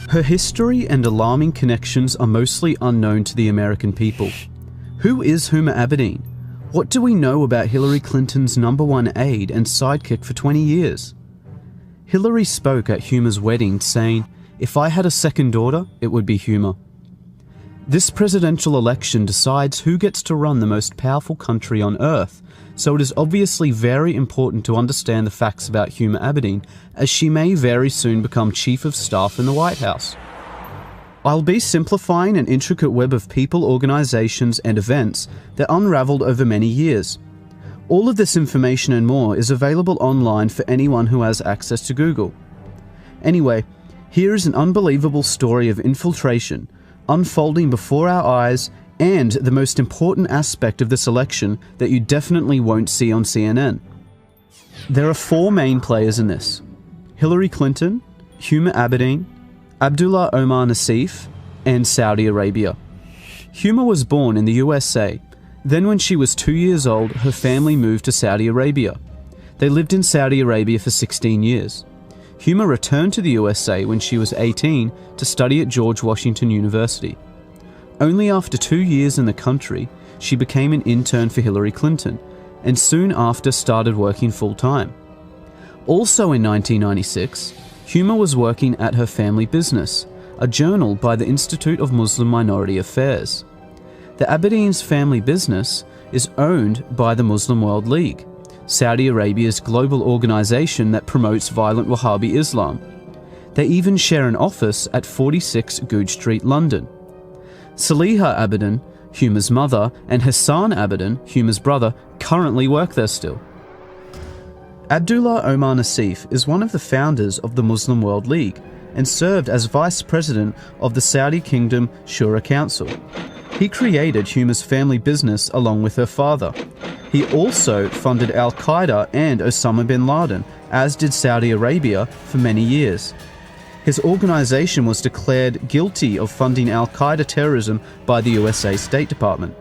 Her history and alarming connections are mostly unknown to the American people. Who is Huma Abedin? What do we know about Hillary Clinton's #1 aide and sidekick for 20 years? Hillary spoke at Huma's wedding saying, "If I had a second daughter, it would be Huma." This presidential election decides who gets to run the most powerful country on earth, so it is obviously very important to understand the facts about Huma Abedin, as she may very soon become Chief of Staff in the White House. I'll be simplifying an intricate web of people, organizations, and events that unraveled over many years. All of this information and more is available online for anyone who has access to Google. Anyway, here is an unbelievable story of infiltration, unfolding before our eyes, and the most important aspect of this election that you definitely won't see on CNN. There are 4 main players in this: Hillary Clinton, Huma Abedin, Abdullah Omar Nassif, and Saudi Arabia. Huma was born in the USA. Then when she was 2 years old, her family moved to Saudi Arabia. They lived in Saudi Arabia for 16 years. Huma returned to the USA when she was 18 to study at George Washington University. Only after 2 years in the country, she became an intern for Hillary Clinton, and soon after started working full-time. Also in 1996, Huma was working at her family business, a journal by the Institute of Muslim Minority Affairs. The Abedin's family business is owned by the Muslim World League, Saudi Arabia's global organization that promotes violent Wahhabi Islam. They even share an office at 46 Goodge Street, London. Saliha Abedin, Huma's mother, and Hassan Abedin, Huma's brother, currently work there still. Abdullah Omar Nassif is one of the founders of the Muslim World League and served as vice president of the Saudi Kingdom Shura Council. He created Huma's family business along with her father. He also funded Al-Qaeda and Osama bin Laden, as did Saudi Arabia, for many years. His organization was declared guilty of funding Al-Qaeda terrorism by the USA State Department.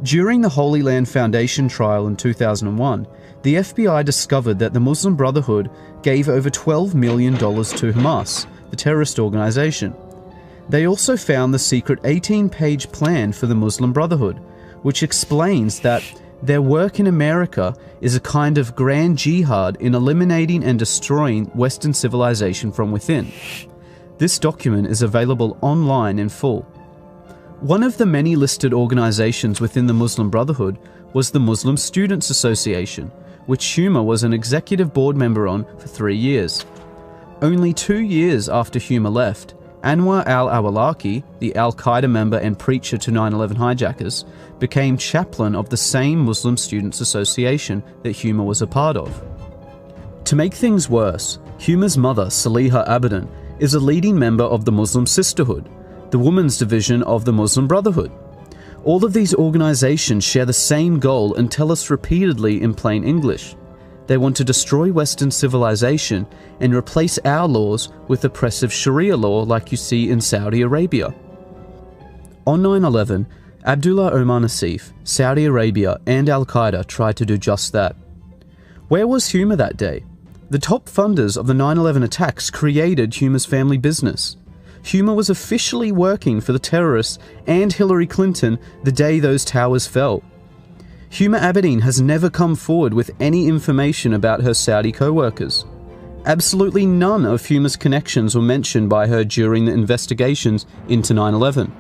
During the Holy Land Foundation trial in 2001, the FBI discovered that the Muslim Brotherhood gave over $12 million to Hamas, the terrorist organization. They also found the secret 18-page plan for the Muslim Brotherhood, which explains that their work in America is a kind of grand jihad in eliminating and destroying Western civilization from within. This document is available online in full. One of the many listed organizations within the Muslim Brotherhood was the Muslim Students Association, which Huma was an executive board member on for 3 years. Only 2 years after Huma left, Anwar al-Awlaki, the Al-Qaeda member and preacher to 9/11 hijackers, became chaplain of the same Muslim Students Association that Huma was a part of. To make things worse, Huma's mother, Saliha Abedin, is a leading member of the Muslim Sisterhood, the women's division of the Muslim Brotherhood. All of these organizations share the same goal and tell us repeatedly in plain English. They want to destroy Western civilization and replace our laws with oppressive Sharia law like you see in Saudi Arabia. On 9/11, Abdullah Omar Nassif, Saudi Arabia, and Al-Qaeda tried to do just that. Where was Huma that day? The top funders of the 9/11 attacks created Huma's family business. Huma was officially working for the terrorists and Hillary Clinton the day those towers fell. Huma Abedin has never come forward with any information about her Saudi co-workers. Absolutely none of Huma's connections were mentioned by her during the investigations into 9/11.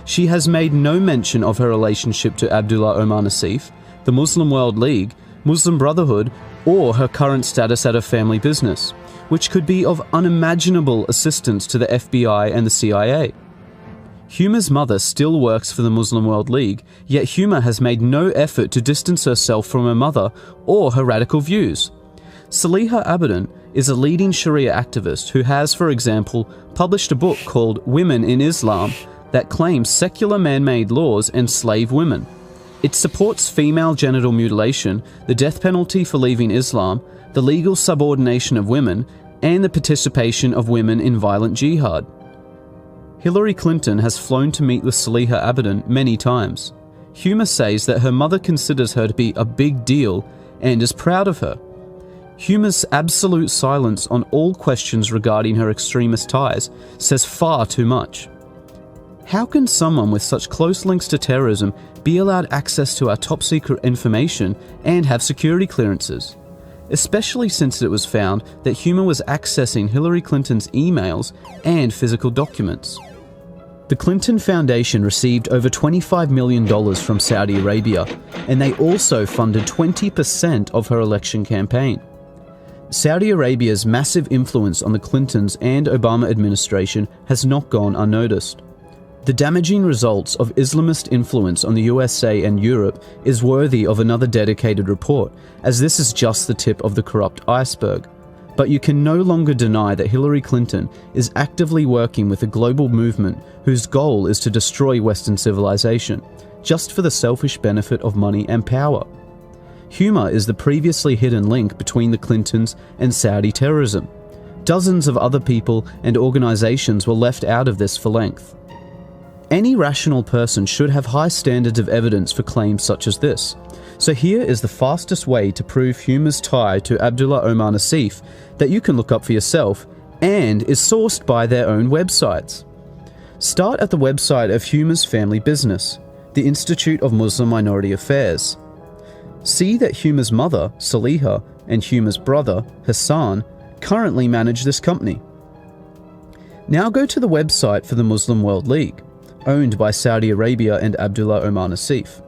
She has made no mention of her relationship to Abdullah Omar Nassif, the Muslim World League, Muslim Brotherhood, or her current status at her family business, which could be of unimaginable assistance to the FBI and the CIA. Huma's mother still works for the Muslim World League, yet Huma has made no effort to distance herself from her mother or her radical views. Saliha Abedin is a leading Sharia activist who has, for example, published a book called Women in Islam that claims secular man-made laws enslave women. It supports female genital mutilation, the death penalty for leaving Islam, the legal subordination of women, and the participation of women in violent jihad. Hillary Clinton has flown to meet with Saliha Abedin many times. Huma says that her mother considers her to be a big deal and is proud of her. Huma's absolute silence on all questions regarding her extremist ties says far too much. How can someone with such close links to terrorism be allowed access to our top-secret information and have security clearances? Especially since it was found that Huma was accessing Hillary Clinton's emails and physical documents. The Clinton Foundation received over $25 million from Saudi Arabia, and they also funded 20% of her election campaign. Saudi Arabia's massive influence on the Clintons and Obama administration has not gone unnoticed. The damaging results of Islamist influence on the USA and Europe is worthy of another dedicated report, as this is just the tip of the corrupt iceberg. But you can no longer deny that Hillary Clinton is actively working with a global movement whose goal is to destroy Western civilization, just for the selfish benefit of money and power. Huma is the previously hidden link between the Clintons and Saudi terrorism. Dozens of other people and organizations were left out of this for length. Any rational person should have high standards of evidence for claims such as this. So here is the fastest way to prove Huma's tie to Abdullah Omar Nassif that you can look up for yourself and is sourced by their own websites. Start at the website of Huma's family business, the Institute of Muslim Minority Affairs. See that Huma's mother, Saliha, and Huma's brother, Hassan, currently manage this company. Now go to the website for the Muslim World League, owned by Saudi Arabia and Abdullah Omar Nassif.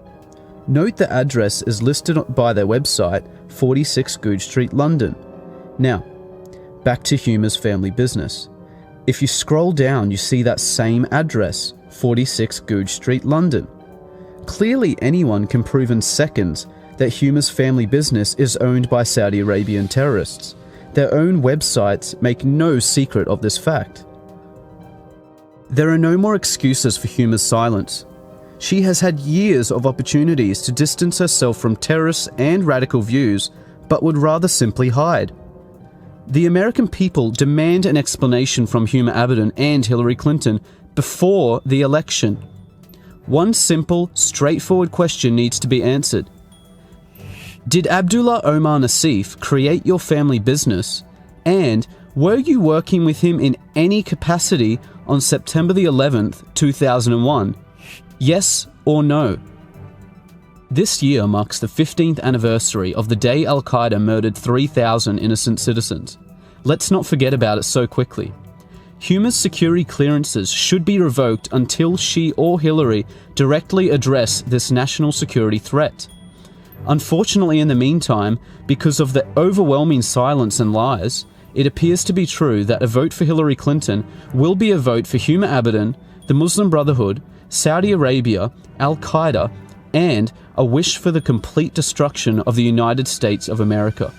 Note the address is listed by their website, 46 Goodge Street, London. Now, back to Huma's family business. If you scroll down, you see that same address, 46 Goodge Street, London. Clearly anyone can prove in seconds that Huma's family business is owned by Saudi Arabian terrorists. Their own websites make no secret of this fact. There are no more excuses for Huma's silence. She has had years of opportunities to distance herself from terrorists and radical views, but would rather simply hide. The American people demand an explanation from Huma Abedin and Hillary Clinton before the election. One simple, straightforward question needs to be answered. Did Abdullah Omar Nassif create your family business? And were you working with him in any capacity on September the 11th, 2001? Yes or no? This year marks the 15th anniversary of the day Al-Qaeda murdered 3,000 innocent citizens. Let's not forget about it so quickly. Huma's security clearances should be revoked until she or Hillary directly address this national security threat. Unfortunately, in the meantime, because of the overwhelming silence and lies, it appears to be true that a vote for Hillary Clinton will be a vote for Huma Abedin, the Muslim Brotherhood, Saudi Arabia, Al-Qaeda, and a wish for the complete destruction of the United States of America.